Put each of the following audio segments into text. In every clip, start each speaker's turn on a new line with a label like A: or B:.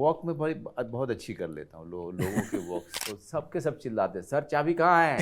A: Walk में बहुत अच्छी कर लेता हूँ। लोगों के वॉक तो सबके सब चिल्लाते हैं, सर चाबी कहाँ है?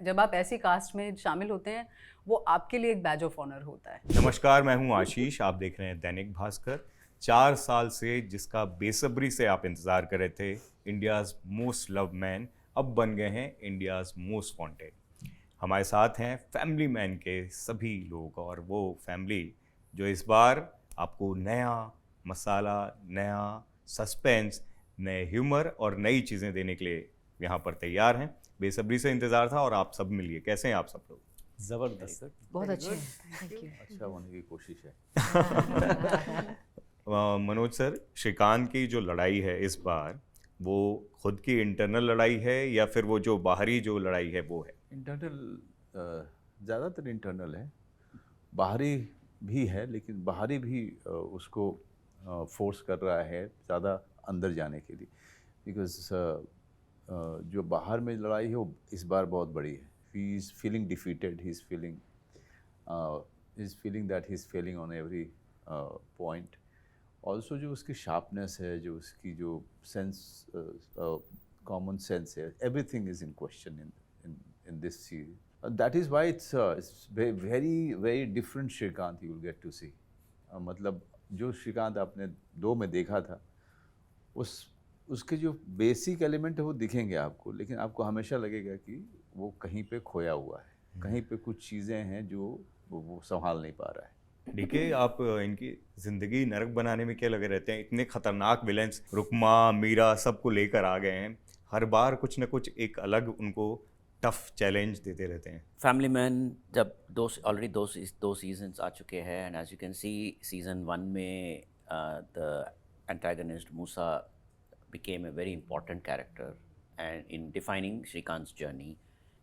B: जब आप ऐसी कास्ट में शामिल होते हैं वो आपके लिए एक बैज ऑफ ऑनर होता है।
C: नमस्कार, मैं हूं आशीष। आप देख रहे हैं दैनिक भास्कर। 4 साल से जिसका बेसब्री से आप इंतजार कर रहे थे, इंडियाज़ मोस्ट लव मैन अब बन गए हैं इंडियाज़ मोस्ट वांटेड। हमारे साथ हैं फैमिली मैन के सभी लोग, और वो फैमिली जो इस बार आपको नया मसाला, नया सस्पेंस, नए ह्यूमर और नई चीज़ें देने के लिए यहाँ पर तैयार हैं। बेसब्री से इंतज़ार था और आप सब मिलिए। कैसे हैं आप सब लोग?
D: जबरदस्त सर,
B: बहुत अच्छे हैं,
D: थैंक यू।
A: अच्छा होने की कोशिश है।
C: मनोज सर, श्रीकांत की जो लड़ाई है इस बार, वो खुद की इंटरनल लड़ाई है या फिर वो जो बाहरी जो लड़ाई है वो है?
A: इंटरनल, ज़्यादातर इंटरनल है, बाहरी भी है, लेकिन बाहरी भी उसको फोर्स कर रहा है ज़्यादा अंदर जाने के लिए, बिकॉज जो बाहर में लड़ाई है वो इस बार बहुत बड़ी है। He is feeling defeated, he is feeling that he is failing on every point. Also जो उसकी शार्पनेस है, जो उसकी जो सेंस, कॉमन सेंस है, everything is in question in this series. That is why it's very different Shrikant you will get to see. मतलब जो श्रीकांत आपने 2 में देखा था, उसके जो बेसिक एलिमेंट है वो दिखेंगे आपको, लेकिन आपको हमेशा लगेगा कि वो कहीं पे खोया हुआ है, कहीं पे कुछ चीज़ें हैं जो वो संभाल नहीं पा रहा है।
C: देखिए, आप इनकी जिंदगी नरक बनाने में क्या लगे रहते हैं। इतने खतरनाक विलेंस रुकमा, मीरा सबको लेकर आ गए हैं। हर बार कुछ ना कुछ एक अलग उनको टफ चैलेंज देते रहते हैं।
E: फैमिली मैन जब ऑलरेडी दो सीजन्स आ चुके हैं, and as you can see season 1 में the antagonist Moosa became a very important character and in defining Shrikant's journey.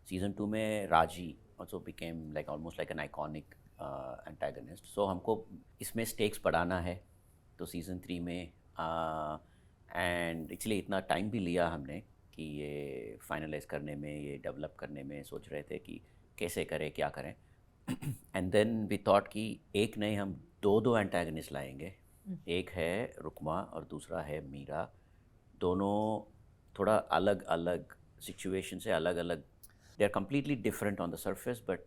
E: Season 2 में राजी also became like almost like an iconic antagonist. So हमको इसमें stakes बढ़ाना है तो season 3 में and इसलिए इतना टाइम भी लिया हमने कि ये फाइनलाइज करने में, ये डेवलप करने में सोच रहे थे कि कैसे करें, क्या करें। एंड देन वी थॉट कि एक नहीं, हम दो एंटागनिस्ट लाएंगे। एक है रुकमा और दूसरा है मीरा। दोनों थोड़ा अलग अलग सिचुएशन से, अलग अलग, they are completely different on the surface, but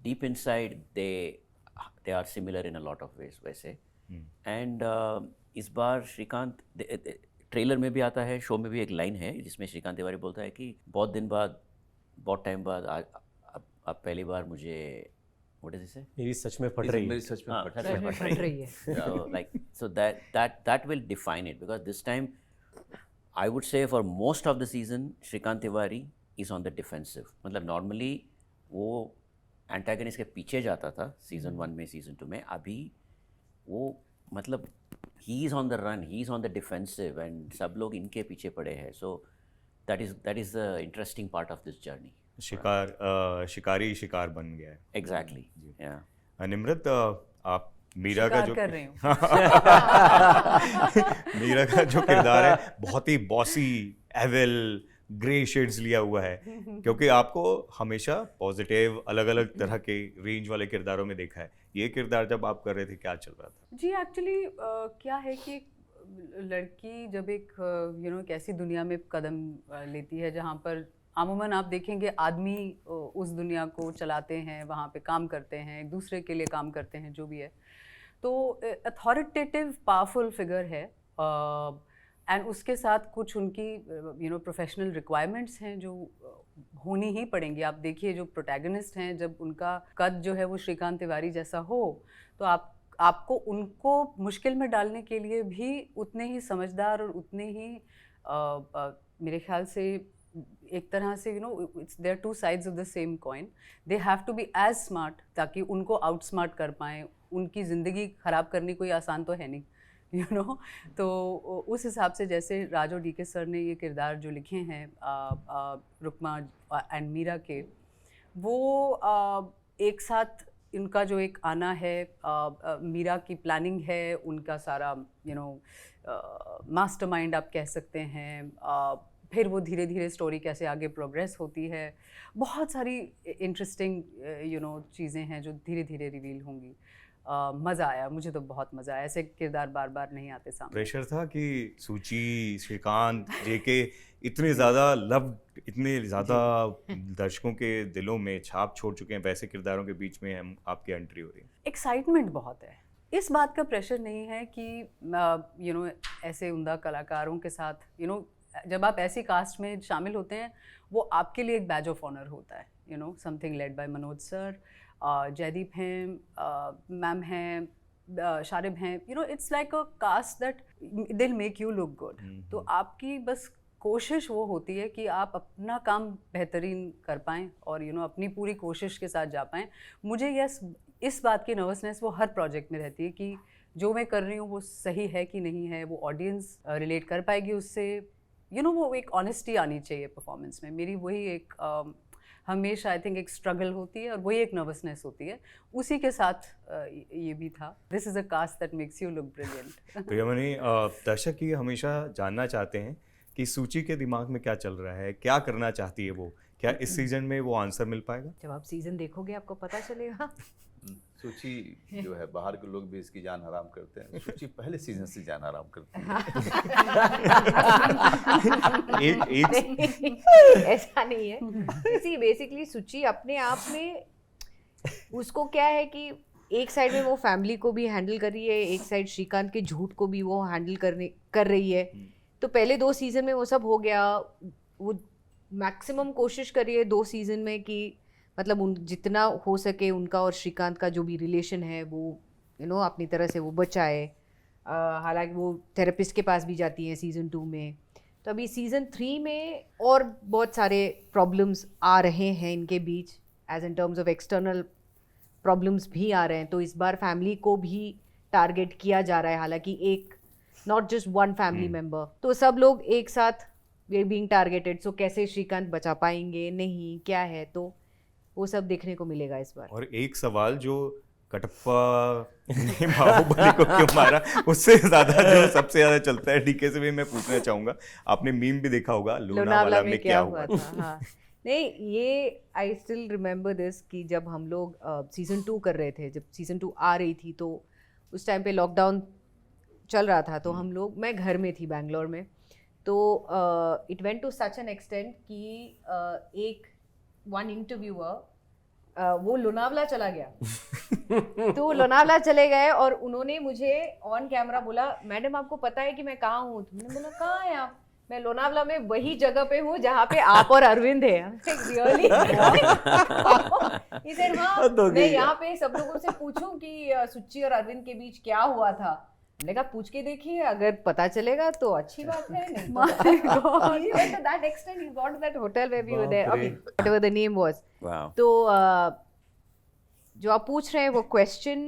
E: deep inside they are similar in a lot of ways वैसे। एंड इस बार श्रीकांत, ट्रेलर में भी आता है, शो में भी एक लाइन है जिसमें श्रीकांत तिवारी बोलता है कि बहुत दिन बाद, बहुत टाइम बाद अब पहली बार मुझे, व्हाट इज इट,
D: मेरी सच में फट रही है।
A: मेरी सच में
E: फट रही है। So like, so that will define it, because this time I would say for most of the season Shrikant Tiwari is on the defensive. मतलब normally वो antagonist के पीछे जाता था season 1 में, season 2 में। अभी वो मतलब he is on the run, he is on the defensive, and सब लोग इनके पीछे पड़े हैं। So that is the interesting part of this journey.
C: शिकारी शिकार बन गया है।
E: Exactly. Yeah.
C: निम्रत, आप मीरा का जो
B: कर रही हूँ।
C: मीरा का जो किरदार है बहुत ही बॉसी, एविल, ग्रे शेड्स लिया हुआ है, क्योंकि आपको हमेशा पॉजिटिव अलग अलग तरह के रेंज वाले किरदारों में देखा है। ये किरदार जब आप कर रहे थे, क्या चल रहा था?
B: जी एक्चुअली क्या है कि लड़की जब एक एक ऐसी दुनिया में कदम लेती है जहाँ पर अमूमन आप देखेंगे आदमी उस दुनिया को चलाते हैं, वहाँ पे काम करते हैं, एक दूसरे के लिए काम करते हैं, जो भी है, तो अथॉरिटेटिव पावरफुल फिगर है। एंड उसके साथ कुछ उनकी प्रोफेशनल रिक्वायरमेंट्स हैं जो होनी ही पड़ेंगी। आप देखिए जो प्रोटैगनिस्ट हैं, जब उनका कद जो है वो श्रीकांत तिवारी जैसा हो, तो आपको उनको मुश्किल में डालने के लिए भी उतने ही समझदार और उतने ही मेरे ख्याल से एक तरह से it's there two sides of the same coin. They have to be as smart ताकि उनको आउट स्मार्ट कर पाएँ। उनकी ज़िंदगी ख़राब करनी कोई आसान तो है नहीं, तो उस हिसाब से जैसे राज और डीके सर ने ये किरदार जो लिखे हैं रुकमा एंड मीरा के, वो एक साथ इनका जो एक आना है, मीरा की प्लानिंग है, उनका सारा मास्टरमाइंड आप कह सकते हैं। फिर वो धीरे धीरे स्टोरी कैसे आगे प्रोग्रेस होती है, बहुत सारी इंटरेस्टिंग चीज़ें हैं जो धीरे धीरे रिवील होंगी। मज़ा आया, मुझे तो बहुत मज़ा आया। ऐसे किरदार बार बार नहीं आते सामने।
C: प्रेशर था कि सूची, श्रीकांत, जेके इतने ज़्यादा लव, इतने ज़्यादा दर्शकों के दिलों में छाप छोड़ चुके हैं, वैसे किरदारों के बीच में हम आपकी एंट्री हो रही है।
B: एक्साइटमेंट बहुत है, इस बात का प्रेशर नहीं है कि यू नो ऐसे उम्दा कलाकारों के साथ जब आप ऐसी कास्ट में शामिल होते हैं, वो आपके लिए एक बैज ऑफ ऑनर होता है। Something led by Manoj sir, Jaideep हैं, मैम हैं, शारिब हैं। It's like a cast that'll make you look good. तो आपकी बस कोशिश वो होती है कि आप अपना काम बेहतरीन कर पाएँ और अपनी पूरी कोशिश के साथ जा पाएँ। मुझे इस बात की नर्वसनेस वो हर प्रोजेक्ट में रहती है कि जो मैं कर रही हूँ वो सही है कि नहीं है, वो ऑडियंस रिलेट कर पाएगी उससे। वो एक ऑनेस्टी आनी चाहिए परफॉर्मेंस में। मेरी वही एक हमेशा आई थिंक एक स्ट्रगल होती है और वही एक नर्वसनेस होती है। उसी के साथ ये भी था। This is a cast that makes you look brilliant.
C: तो यमनी, दर्शक ये हमेशा जानना चाहते हैं कि सूची के दिमाग में क्या चल रहा है, क्या करना चाहती है वो। क्या इस सीजन में वो आंसर मिल पाएगा?
F: जब आप सीजन देखोगे आपको पता चलेगा।
A: सूची जो है, बाहर के लोग भी इसकी जान हराम करते हैं, सूची पहले सीजन से जान हराम करती
F: नहीं, ऐसा नहीं है। सी बेसिकली सूची अपने आप में उसको क्या है कि एक साइड में वो फैमिली को भी हैंडल कर रही है, एक साइड श्रीकांत के झूठ को भी वो हैंडल कर रही है। तो पहले 2 सीजन में वो सब हो गया। वो मैक्सिमम कोशिश कर रही है 2 सीजन में कि मतलब जितना हो सके उनका और श्रीकांत का जो भी रिलेशन है वो अपनी तरह से वो बचाए। हालांकि वो थेरेपिस्ट के पास भी जाती है सीज़न 2 में। तो अभी सीज़न 3 में और बहुत सारे प्रॉब्लम्स आ रहे हैं इनके बीच, as in terms of external problems भी आ रहे हैं। तो इस बार फैमिली को भी टारगेट किया जा रहा है, हालांकि एक not just one family member, तो सब लोग एक साथ वे बीइंग टारगेटेड। सो कैसे श्रीकांत बचा पाएंगे, नहीं क्या है, तो वो सब देखने को मिलेगा इस बार।
C: और एक सवाल जो कटप्पा ने बाहुबली को क्यों मारा, उससे ज्यादा जो सबसे ज्यादा चलता है डीके से भी मैं पूछना चाहूंगा। आपने मीम भी देखा होगा, लोनावाला में क्या हुआ था।
F: हाँ। नहीं, ये आई स्टिल रिमेम्बर दिस कि जब हम लोग सीजन 2 कर रहे थे, जब सीजन 2 आ रही थी, तो उस टाइम पे लॉकडाउन चल रहा था। तो हम लोग, मैं घर में थी बैंगलोर में, तो it went to such an extent कि एक वन इंटरव्यूअर वो लोनावला चला गया। तो लोनावला चले गए और उन्होंने मुझे ऑन कैमरा बोला, मैडम आपको पता है कि मैं कहाँ हूँ? तो मैंने बोला कहाँ है आप? मैं लोनावला में वही जगह पे हूँ जहाँ पे आप और अरविंद है। रियली? हाँ, मैं यहाँ पे सब लोगों से पूछूं कि सुच्ची और अरविंद के बीच क्या हुआ था। मैंने कहा पूछ के देखिए, अगर पता चलेगा तो अच्छी बात है, नहीं तो that extent he got to that hotel where we were there. Okay, whatever the name was.
E: Wow.
F: तो जो आप पूछ रहे हैं वो क्वेश्चन,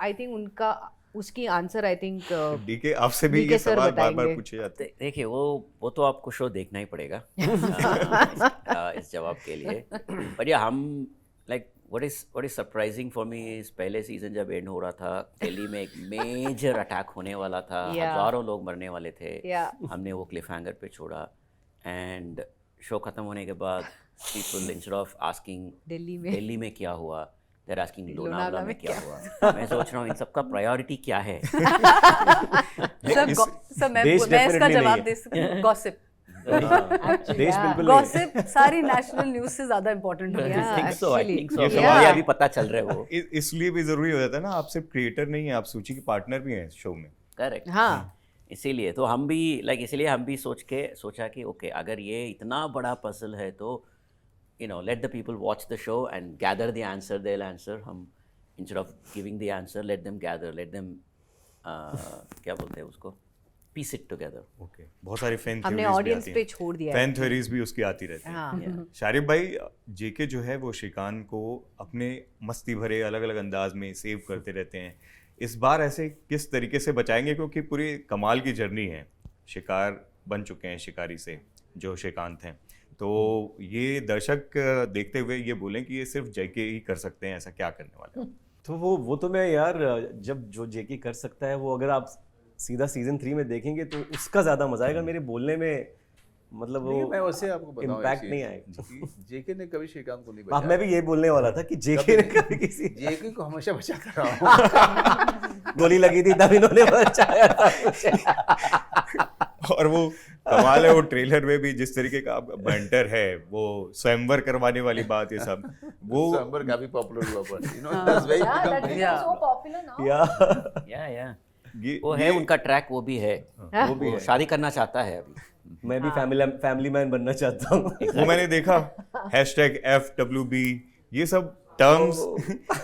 F: आई थिंक उनका उसकी आंसर आई थिंक
C: डीके आपसे भी ये सवाल बार-बार पूछे जाते हैं।
E: देखिए वो तो आपको शो देखना ही पड़ेगा इस जवाब के लिए। पर या हम like what is surprising for me is पहले सीजन जब एंड हो रहा था, दिल्ली में एक मेजर अटैक होने वाला था, हजारों लोग मरने वाले थे। हमने वो क्लिफ हैंगर पे छोड़ा एंड शो खत्म होने के बाद people instead of asking Delhi में क्या हुआ, देयर आस्किंग लोनावला में क्या हुआ। मैं सोच रहा हूँ इन सबका प्रायोरिटी क्या है।
B: मैं इसका जवाब दे सकती हूँ, गॉसिप।
D: देश बिल्कुल
B: गॉसिप सारी नेशनल न्यूज़ से ज़्यादा इम्पोर्टेंट है।
E: I think so. मुझे अभी पता चल रहा है वो।
C: इसलिए भी जरूरी हो जाता है ना, आप सिर्फ क्रिएटर नहीं है, आप सूची के पार्टनर भी हैं शो में।
E: करेक्ट।
F: हाँ,
E: इसीलिए तो हम भी इसीलिए हम भी सोचा कि ओके, अगर ये इतना बड़ा पजल है तो let the people watch the show and gather the answer, they'll answer. हम instead of giving the answer, let them gather, let them क्या बोलते हैं उसको, piece it together.
C: ओके, बहुत सारी फैन थ्योरीज
F: हमने ऑडियंस पे छोड़ दिया है।
C: फैन थ्योरीज भी उसकी आती रहती हैं।
F: हाँ।
C: शारिब भाई, जेके जो है वो श्रीकांत को अपने मस्ती भरे अलग अलग अंदाज में सेव करते रहते हैं। इस बार ऐसे किस तरीके से बचाएंगे, क्योंकि पूरी कमाल की जर्नी है, शिकार बन चुके हैं शिकारी से जो श्रीकांत हैं, तो ये दर्शक देखते हुए ये बोलें कि ये सिर्फ जेके ही कर सकते हैं, ऐसा क्या करने वाले हैं?
D: तो वो तो मैं यार, जब जो जेके कर सकता है वो अगर आप सीधा सीजन 3 में देखेंगे तो उसका ज़्यादा मजा आएगा। मेरे बोलने में मतलब
A: नहीं,
D: वो
A: मैं वैसे आपको बताऊं
D: impact नहीं आएगा।
A: जेके ने कभी श्रीकांत को नहीं
D: हाँ,
A: बचाया।
D: मैं भी ये बोलने वाला था कि जेके ने कभी किसी
A: जेके को हमेशा बचाता रहा हूँ।
D: गोली लगी थी तब इन्होंने बचाया था मुझे।
C: और वो कमाल है, वो ट्रेलर में भी जिस तरीके का बंटर है, वो स्वयंवर करवाने वाली बात, ये सब वो
A: स्वयंवर काफी पॉपुलर हुआ, but you know that's very
F: Yeah,
A: become
F: that
A: very
F: is
B: Yeah.
F: so popular now.
D: या
E: या
C: ये
E: वो है उनका ट्रैक, वो भी है,
D: वो भी
E: वो
D: है।
E: शादी करना चाहता है अभी।
D: मैं भी फैमिली मैन बनना चाहता हूँ।
C: वो मैंने देखा #FWB, ये सब टर्म्स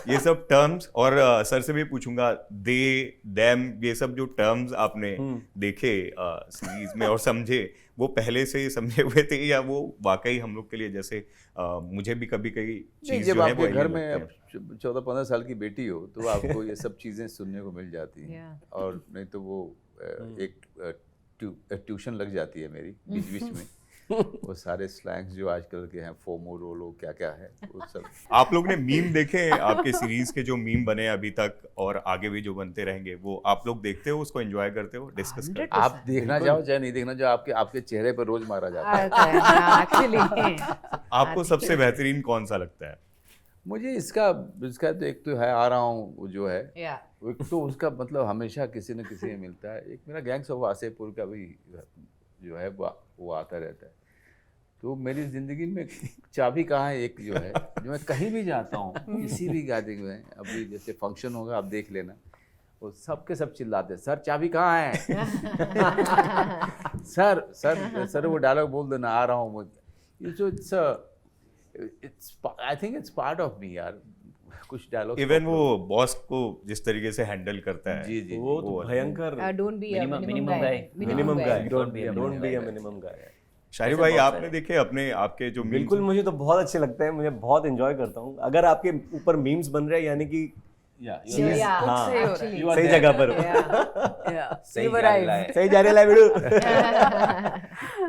C: ये सब टर्म्स, और सर से भी पूछूंगा, दे देम, ये सब जो टर्म्स आपने देखे सीरीज में और समझे, वो पहले से ही समझे हुए थे या वो वाकई हम लोग के लिए, जैसे मुझे भी कभी कई
A: नहीं,
C: चीज
A: जब
C: जो है वो
A: आपके घर
C: alien
A: में
C: लगते हैं।
A: 14-15 साल की बेटी हो तो आपको ये सब चीज़ें सुनने को मिल जाती हैं।
F: Yeah.
A: और नहीं तो वो एक ट्यूशन लग जाती है मेरी बीच बीच में। वो सारे स्लैंग्स जो आजकल के हैं, फोमो रोलो क्या क्या है, वो सब।
C: आप लोग ने मीम देखे हैं? आपके सीरीज के जो मीम बने हैं अभी तक और आगे भी जो बनते रहेंगे, वो आप लोग देखते हो, उसको एंजॉय करते हो, डिस्कस करते हो?
A: आप देखना चाहो चाहे नहीं देखना चाहो, आपके आपके चेहरे पर रोज मारा जाता है।
F: Actually.
C: आपको सबसे बेहतरीन कौन सा लगता है?
A: मुझे इसका तो एक तो है, आ रहा हूँ वो जो है,
F: Yeah.
A: एक तो उसका मतलब हमेशा किसी न किसी में मिलता है। एक मेरा गैंग्स ऑफ वासेपुर का भी जो है वो आता रहता है। तो मेरी ज़िंदगी में चाबी कहाँ है, एक जो है, जो मैं कहीं भी जाता हूँ, किसी भी गैदरिंग में, अभी जैसे फंक्शन होगा आप देख लेना, वो सब के सब चिल्लाते हैं, सर चाबी कहाँ है? सर सर सर वो डायलॉग बोल देना, आ रहा हूँ मुझे। It's I think it's part of me यार, कुछ डायलॉग।
C: इवन वो बॉस को जिस तरीके से हैंडल करता है,
A: जी जी
D: वो तो भयंकर
F: Don't be a
E: Minimum
F: minimum guy.
E: guy.
D: Minimum guy,
E: Don't be a
D: don't be a
E: minimum
D: minimum guy.
C: Shahir
E: ऐसे
C: भाई
E: बहुत
C: आपने
E: सारे।
C: देखे अपने आपके जो memes
D: बिल्कुल,
C: हैं?
D: मुझे तो बहुत अच्छे लगते हैं, मुझे बहुत एंजॉय करता हूँ। अगर आपके ऊपर मीम्स बन रहे हैं यानी कि
F: Yeah,
D: हाँ,
B: सही हो रहा है।
F: actually.
D: सही जगह पर हो।
B: Yeah. You arrived.
D: सही जा रहे वीडियो।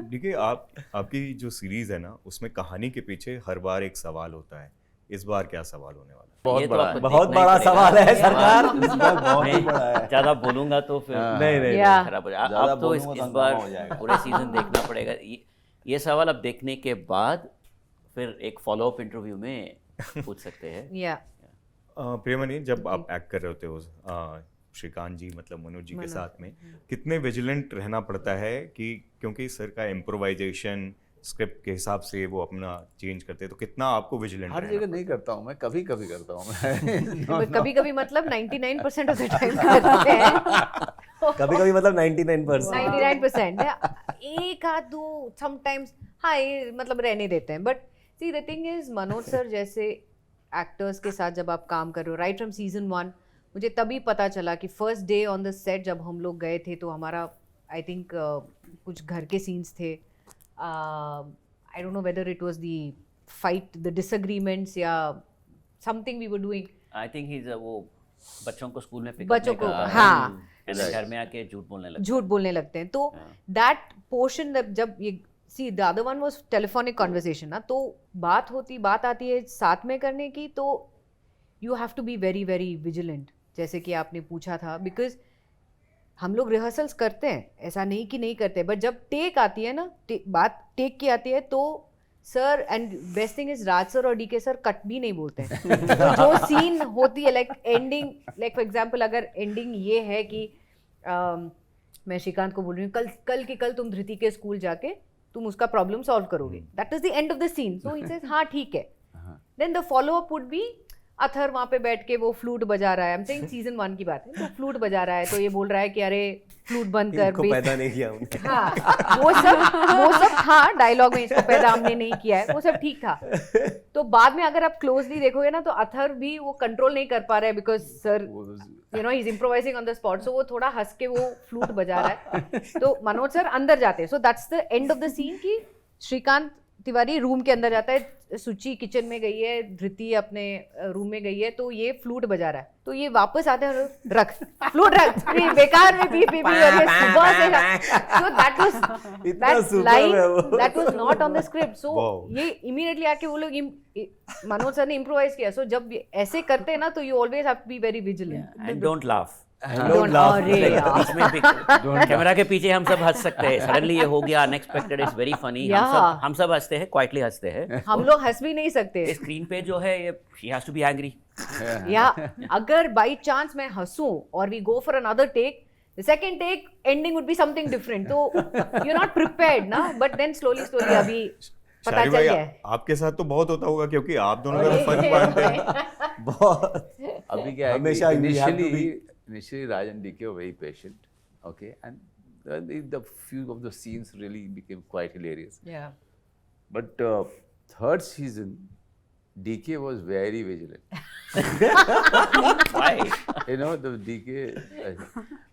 C: देखिए, आपकी जो सीरीज है ना, उसमें कहानी के पीछे हर बार एक सवाल होता है। इस बार क्या सवाल होने वाला है?
A: बहुत
E: ये तो
A: बड़ा
E: आपको
A: है।
D: बहुत
E: देखना ही
D: बड़ा
E: पड़ेगा।
D: सवाल है
E: इस
D: सरकार।
E: बार-
D: इस बार बहुत ही
E: नहीं,
D: बड़ा है।
E: ज्यादा बोलूंगा तो फिर
D: नहीं नहीं
F: Yeah.
E: खराब हो जाएगा।
G: ज़्यादा
E: अब तो इस
G: बोलूंगा तो
E: बार
G: हंगामा हो जाएगा।
E: पूरे सीजन देखना पड़ेगा। ये सवाल अब देखने के बाद फिर एक फॉलो अप इंटरव्यू में पूछ सकते हैं।
F: Yeah.
C: प्रियमणि, जब आप एक्ट कर रहे होते हो श्रीकांत जी, मतलब मनोज जी के साथ में, कितने विजिलेंट रहना पड़ता है? कि क्योंकि सर का इम्प्रोवाइजेशन स्क्रिप्ट के हिसाब से वो अपना चेंज करते हैं, तो कितना आपको विजिलेंट
A: हर जगह नहीं करता हूँ मैं, कभी कभी करता हूँ मैं।
F: कभी कभी मतलब 99% ऑफ द टाइम करते हैं।
D: कभी कभी मतलब 99%।
F: 99%। एक आध दो समटाइम्स, हाँ, ये मतलब रहने देते हैं। But see the thing is, Manoj sir जैसे एक्टर्स के साथ जब आप काम कर रहे हो, राइट फ्रॉम सीजन 1, मुझे तभी पता चला कि first day on the set जब हम लोग गए थे, तो हमारा आई थिंक कुछ घर के सीन्स थे। I don't know whether it was the fight, the disagreements या something we were doing.
E: I think he वो बच्चों को स्कूल में
F: बच्चों को, हाँ,
E: घर में आके झूठ बोलने लगता
F: झूठ बोलने लगते हैं। तो दैट पोर्शन जब ये see the other one was telephonic conversation ना, तो बात आती है साथ में करने की, तो you have to be very very vigilant, जैसे कि आपने पूछा था। बिकॉज हम लोग रिहर्सल्स करते हैं, ऐसा नहीं कि नहीं करते, बट जब टेक आती है ना, बात टेक की आती है, तो sir, and best thing is Raj sir और डीके सर कट भी नहीं बोलते हैं। तो जो सीन होती है, like ending, like for example अगर एंडिंग ये है कि मैं श्रीकांत को बोल रही हूँ, कल की कल तुम धृति के स्कूल जाके तुम उसका प्रॉब्लम सॉल्व करोगे, that is the end of the scene. So he says हाँ ठीक है। Then the follow up would be, either वहाँ पे बैठ के वो फ्लूट बजा रहा है, आई एम सेइंग सीजन 1 की बात है, तो फ्लूट बजा रहा है, तो ये बोल रहा है कि अरे फ्लूट बंद कर,
D: इनको पैदा नहीं किया हमने।
F: हाँ, वो सब था डायलॉग में, इसको पैदा हमने नहीं किया है, वो सब ठीक था। तो बाद में अगर आप क्लोजली देखोगे ना, तो अथर भी वो कंट्रोल नहीं कर पा रहा है, because sir you know he is improvising on the spot, so वो थोड़ा हंस के वो फ्लूट बजा रहा है, तो मनोज सर अंदर जाते हैं। So that's the end of the scene कि श्रीकांत तिवारी रूम के अंदर जाता है, सुची किचन में गई है, धृति अपने रूम में गई है, तो ये फ्लूट बजा रहा है, तो ये वापस आते हैं, रख फ्लूट रख, बेकार में बीप बीप, और ये सुबह से, so that was
D: इतना
F: that
D: superb
F: line
D: है वो।
F: that was not on the script, so
C: Wow.
F: ये immediately आके वो लोग मनोज सर ने इम्प्रोवाइज किया। सो जब ऐसे करते हैं ना, तो you always have to be very vigilant.
E: And don't laugh,
F: Don't अरे यार
E: बीच में कैमरा के पीछे हम सब हंस सकते हैं, सडनली ये हो गया अनएक्सपेक्टेड, इट्स वेरी फनी। हम सब हंसते हैं, क्वाइटली हंसते हैं।
F: हम लोग हंस भी नहीं सकते
E: स्क्रीन पे जो है ये she has to be angry.
F: या अगर बाई चांस मैं हंसूं और we go for another take, the second take ending would be something different, तो you're not prepared ना, but then slowly अभी पता
C: शाहिद
F: चल
C: भाई,
F: गया है।
C: आपके साथ तो बहुत होता होगा क्योंकि आप दोनों का फन पॉइंट है।
D: बहुत
A: अभी क्या है
D: हमेशा you have to
A: initially Raj and DK were very patient, okay, and the few of the scenes really became quite hilarious.
F: Yeah.
A: But third season, DK was very vigilant.
E: Why?
A: You know, the DK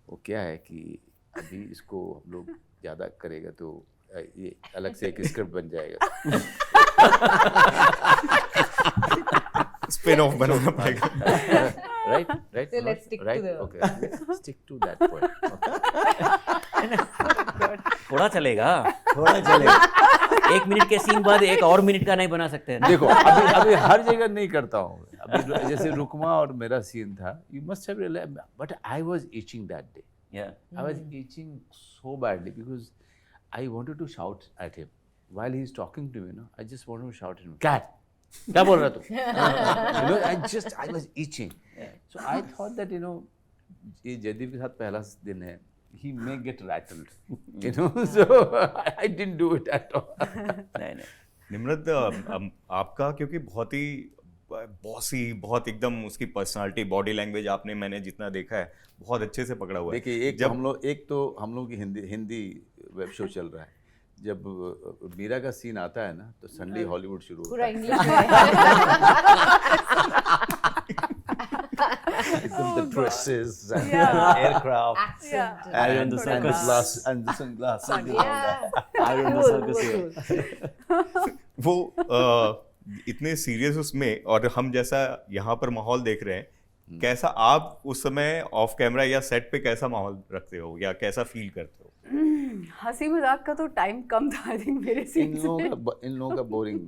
A: वो क्या है कि अभी इसको हम लोग ज़्यादा करेगा तो ये अलग से एक स्क्रिप्ट बन जाएगा।
C: स्पिन ऑफ बनाना पड़ेगा।
A: Right?
F: So let's stick to
A: right?
F: the-
A: Okay, let's stick to that point. Okay.
E: थोड़ा चलेगा,
D: थोड़ा चले।
E: 1 मिनट के सीन बाद 1 और मिनट का नहीं बना सकते हैं ना।
A: देखो अभी हर जगह नहीं करता हूँ। अभी जैसे रुकमा और मेरा सीन था, you must have realized, but I was itching that day.
E: Yeah.
A: I was itching so badly because I wanted to shout at him while he's talking to me. You know, I just wanted to shout at him. Cat, क्या बोल रहा तू? You know, I was itching. So I thought that ये जयदीप के साथ पहला दिन है. He may get rattled. You know, so I didn't do it at all.
E: नहीं।
C: निम्रत, आपका क्योंकि बहुत ही बॉसी, बहुत एकदम उसकी पर्सनालिटी, बॉडी लैंग्वेज आपने मैंने जितना देखा है बहुत अच्छे से पकड़ा हुआ है।
A: देखिए, एक तो हम लोग की हिंदी वेब शो चल रहा है। जब मीरा का सीन आता है ना तो सडनली हॉलीवुड शुरू होता
F: पूरा
A: है।
F: English
A: The dresses and
B: Yeah.
A: aircraft
B: Yeah.
D: I run the circus.
A: and the sunglasses. and
F: Yeah.
D: I run the circus.
C: वो इतने सीरियस उसमें, और हम जैसा यहाँ पर माहौल देख रहे हैं, कैसा आप उस समय ऑफ कैमरा या सेट पे कैसा माहौल रखते हो या कैसा फील करते हो?
B: हंसी मजाक का तो टाइम कम था आई थिंक मेरे सीन
A: इन लोगों का बोरिंग।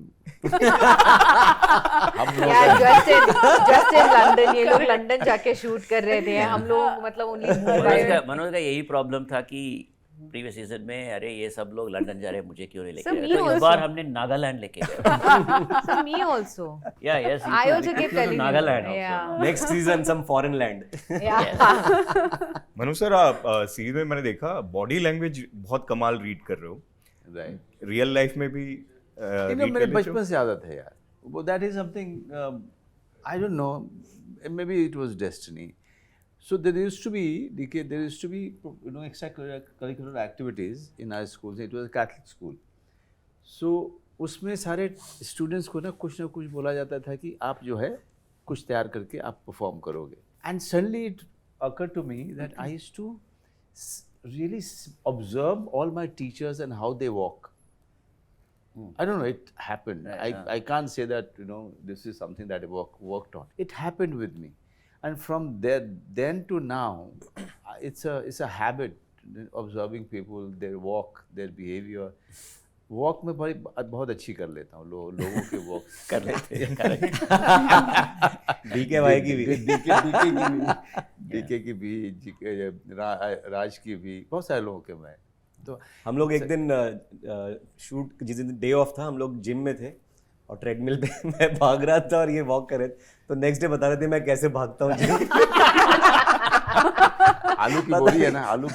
F: यार जस्ट इन लंदन, ये लोग लंदन जाके शूट कर रहे थे, हम लोग मतलब ओनली
E: मनोज का यही प्रॉब्लम था कि प्रीवियस सीजन में अरे ये सब लोग लंदन जा रहे हैं, मुझे क्यों नहीं लेके
F: So
E: गए?
F: me
E: तो इस
F: also.
E: बार हमने नागालैंड लेके गए।
F: so me also.
E: Yes,
F: I also kept telling you.
E: Nagaland also.
F: Yeah.
D: Next season some foreign land.
F: Yeah.
C: Manu sir, आप सीरीज में मैंने देखा बॉडी लैंग्वेज बहुत कमाल रीड कर रहे हो।
A: राइट।
C: रियल लाइफ में भी
A: मेरे बचपन से आदत है यार। वो that is something I don't no, may be it was destiny. So there used to be extracurricular activities in our schools. It was a Catholic school. So उसमें सारे स्टूडेंट्स को ना कुछ बोला जाता था कि आप जो है कुछ तैयार करके आप परफॉर्म करोगे. And suddenly it occurred to me that I used to really observe all my teachers and how they walk. I don't know, it happened. I can't say that this is something that I worked on. It happened with me. And from then to now, it's a habit, observing people, their walk, their behavior. Walk में बहुत अच्छी कर लेता हूँ, लोगों के walk
E: कर लेते हैं।
D: DK भाई की भी,
A: DK की भी, राज की भी, बहुत सारे लोगों के मैं। तो
D: हम लोग एक दिन शूट जिस दिन डे ऑफ था, हम लोग जिम में थे और ट्रेडमिल पे मैं भाग रहा था और ये वॉक कर रहे थे, तो नेक्स्ट डे बता रहे थे मैं कैसे भागता हूँ जिम।
A: आलू की बोरी है ना, आलू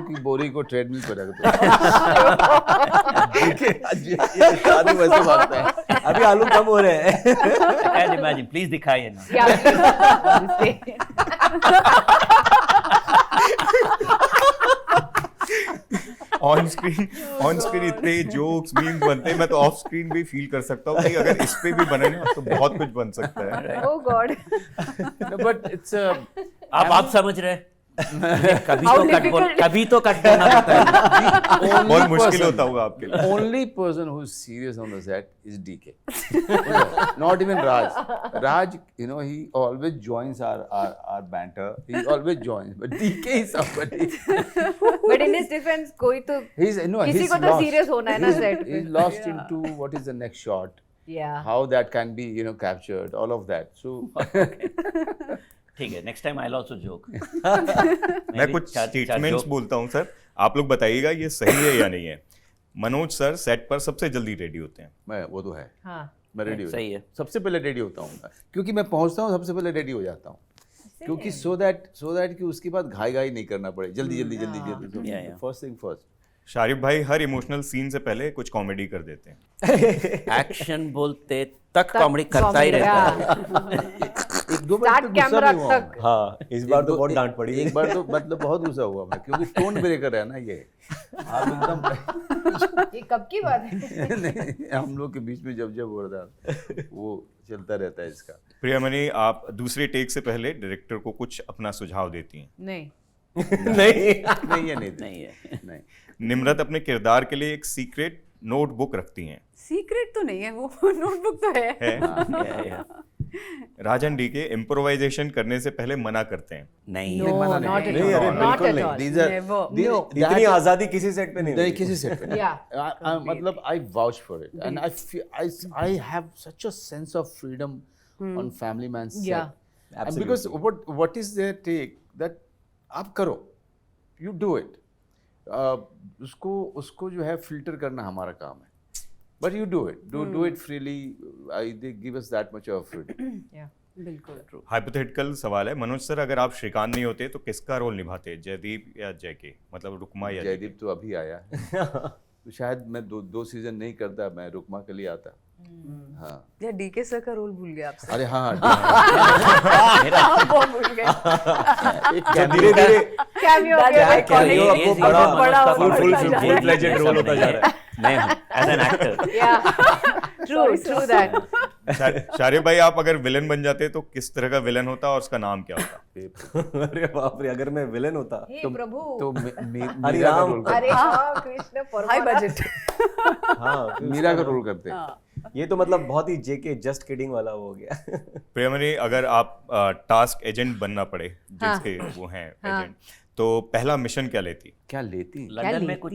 A: की बोरी को ट्रेडमिल पर रख दो। आदमी वैसे भागता है।
D: अभी आलू कम हो रहे हैं।
E: कैन इमेजिन, प्लीज दिखाइए ना।
C: ऑन स्क्रीन इतने जोक्स मीम्स बनते हैं, मैं तो ऑफ स्क्रीन भी फील कर सकता हूँ कि अगर इस पे भी बने ना तो बहुत कुछ बन सकता है।
F: Oh God.
A: But it's
E: आप समझ रहे हैं? कभी तो कट बोलना पड़ता है।
C: बहुत मुश्किल होता होगा आपके लिए।
A: only person who's serious on the set is DK. Not even Raj. Raj, he always joins our banter. He always joins. But DK is somebody.
F: But in his defense, कोई तो किसी को तो
A: lost.
F: serious होना है ना set पे.
A: He's lost into what is the next shot.
F: Yeah.
A: How that can be, captured. All of that. So
E: ठीक है, next time I will also joke.
C: मैं कुछ स्टेटमेंट्स बोलता हूँ सर, आप लोग बताइएगा ये सही है या नहीं है। मनोज सर सेट पर सबसे जल्दी रेडी होते हैं।
A: मैं वो तो है,
F: हाँ
A: मैं रेडी
E: सही है।
A: सबसे पहले रेडी होता हूँ मैं, क्योंकि मैं पहुँचता हूँ सबसे पहले रेडी हो जाता हूँ, क्योंकि सो दैट कि उसके बाद घाई नहीं करना पड़े, जल्दी
E: Yeah.
A: First thing first.
C: Sharif भाई हर इमोशनल सीन से पहले कुछ कॉमेडी कर देते हैं।
E: एक्शन बोलते तक कॉमेडी करता ही रहता है।
A: एक दो बार
F: Start
A: तो गुस्सा
F: camera
A: भी हुआ
F: तक।
A: मैं।
D: हाँ इस बार तो बहुत डांट पड़ी।
A: एक बार तो मतलब बहुत गुस्सा हुआ मैं, क्योंकि टोन ब्रेकर है ना ये। आप एकदम
F: ये कब की बात है?
A: नहीं, हम लोग के बीच में जब हो रहा था वो चलता रहता है इसका।
C: प्रियमणि, आप दूसरे टेक से पहले डायरेक्टर को कुछ अपना सुझाव देती हैं।
F: नहीं
A: नहीं है
E: नहीं है।
A: नहीं।
C: निम्रत अपने किरदार के लिए एक सीक्रेट नोटबुक रखती हैं।
B: सीक्रेट तो नहीं है वो, नोटबुक तो है।
C: है? राजन डी के इम्प्रोवाइजेशन करने से पहले मना करते हैं।
E: नहीं
F: No,
A: मना नहीं।
F: not at
D: नहीं,
F: all.
D: अरे
F: Not
D: बिल्कुल
F: at
D: नहीं।
F: all.
A: These are-
B: Never.
A: these-
B: No.
A: that-
D: इतनी आजादी किसी सेट पे नहीं
A: नहीं
D: मिली।
A: किसी से
F: Yeah.
A: मतलब I vouch for it and I have such a sense of freedom on Family Man set.
F: Yeah.
A: And because what is their take that आप करो, you do it. उसको जो है फिल्टर करना हमारा काम है, but you do it, do it freely. They give us that much of freedom.
F: Yeah.
B: बिल्कुल।
C: हाइपोथेटिकल सवाल है, मनोज सर अगर आप श्रीकांत नहीं होते तो किसका रोल निभाते, जयदीप या जयके, मतलब रुकमा या
A: जयदीप तो अभी आया है तो शायद मैं दो सीजन नहीं करता, मैं रुकमा के लिए आता। हाँ
B: या डीके सर का रोल भूल गए आपसे।
A: अरे हाँ
B: आप वो भूल गए।
D: जो धीरे धीरे
F: Cameo
B: That
F: के
B: is
F: iconic.
D: कैमियो
E: ये
D: आपको
E: सीन
D: बड़ा
B: बड़ा
D: फुल
B: बढ़ता जा रहा है।
D: फुल फ्लेजेड रोल होता जा रहा है।
E: मैं हूँ as an actor.
F: Yeah. True that.
C: Sharif भाई, आप अगर विलन बन जाते तो किस तरह का विलन होता और उसका नाम क्या होता?
D: अरे बाप रे, अगर मैं विलन होता
F: हे प्रभु।
A: तो
D: हरि
A: मीरा का
D: राम।
A: रोल
F: अरे
A: करते,
F: हाँ कृष्ण
B: हाई
F: परमात्मा।
B: बजट।
D: हाँ
A: मीरा का रोल करते।
D: ये तो मतलब बहुत ही जेके जस्ट किडिंग वाला हो गया।
C: प्रियमणि, अगर आप टास्क एजेंट बनना पड़े, जिसके वो हैं एजेंट, तो पहला मिशन क्या लेती?
A: क्या लेती
E: लंदन में कुछ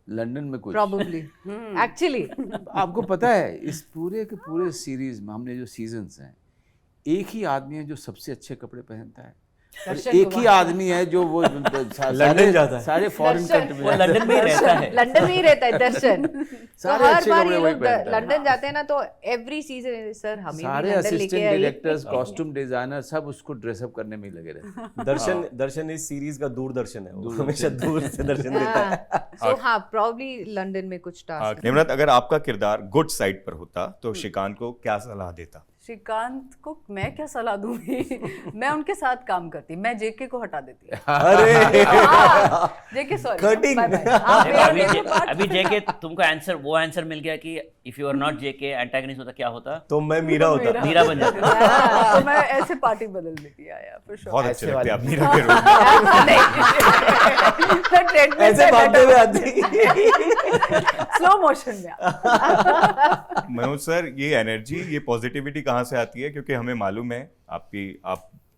A: लंदन में कुछ
F: Probably. Actually.
A: आपको पता है इस पूरे के पूरे सीरीज में हमने जो सीजन्स हैं, एक ही आदमी है जो सबसे अच्छे कपड़े पहनता है, और
F: दर्शन
A: एक ही
F: कुमार।
A: आदमी है जो वो
D: लंदन जाता है।
A: सारे फॉरेन
F: दर्शन।
A: कंट्री
E: वो लंदन में ही रहता है।
F: लंदन में ही रहता है दर्शन। तो
A: सारे
F: हर
A: अच्छे
F: बार
A: कपड़े
F: ये
A: वही
F: लोग
A: पहनता है।
F: लंदन जाते हैं ना, तो एवरी सीजन सर हमें भी
A: सारे
F: लंदन
A: असिस्टेंट
F: लेके आइए।
A: डायरेक्टर्स, कॉस्ट्यूम डिजाइनर सब उसको ड्रेसअप करने में ही लगे रहते हैं।
D: दर्शन इस सीरीज का दूरदर्शन है, वो हमेशा दूर से दर्शन देता है।
F: So हाँ, probably लंदन में कुछ टास्क।
C: निम्रत, अगर आपका किरदार गुड साइड पर होता तो श्रीकांत को क्या सलाह देता?
B: श्रीकांत को मैं क्या सलाह दूंगी? मैं उनके साथ काम करती, मैं जेके को हटा देती।
D: अरे
B: JK sorry,
D: Cutting.
B: Bye bye.
E: अभी जेके तुमको आंसर मिल गया कि if you are not JK antagonist होता क्या होता?
D: तो मैं मीरा होता।
E: मीरा बन जाती।
B: तो मैं ऐसे पार्टी बदल देती या for sure।
C: बहुत अच्छे
A: ऐसे
C: लगते हैं आप
A: वाली।
C: मीरा के रोल।
B: मैं ट्रेंड में
D: ऐसे भागते हुए आती।
B: स्लो मोशन में।
C: मनोज सर, ये एनर्जी, ये पॉजिटिविटी कहाँ से आती है? क्योंकि हमें मालूम है आप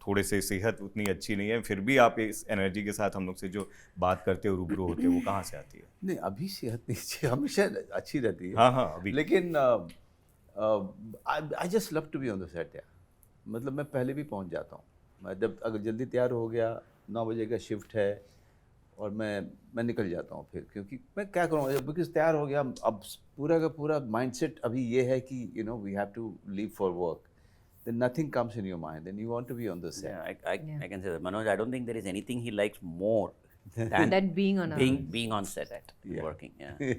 C: थोड़े से सेहत उतनी अच्छी नहीं है, फिर भी आप इस एनर्जी के साथ हम लोग से जो बात करते हो, रूबरू होते हो, वो कहाँ से आती है?
A: नहीं अभी सेहत नहीं अच्छी, हमेशा अच्छी रहती है।
C: हाँ अभी
A: लेकिन I just love to be on the set यार। मतलब मैं पहले भी पहुंच जाता हूँ, मैं जब अगर जल्दी तैयार हो गया, 9 बजे का शिफ्ट है और मैं निकल जाता हूँ फिर, क्योंकि मैं क्या करूँगा जब बिकॉज तैयार हो गया। अब पूरा का पूरा माइंडसेट अभी ये है कि you know we have to leave for work, then nothing comes in your mind, then you want to be on the set.
E: Yeah, I can say that. Manoj, I don't think there is anything he likes more than
F: That being on a
E: being on set,
A: Yeah.
E: working. Yeah.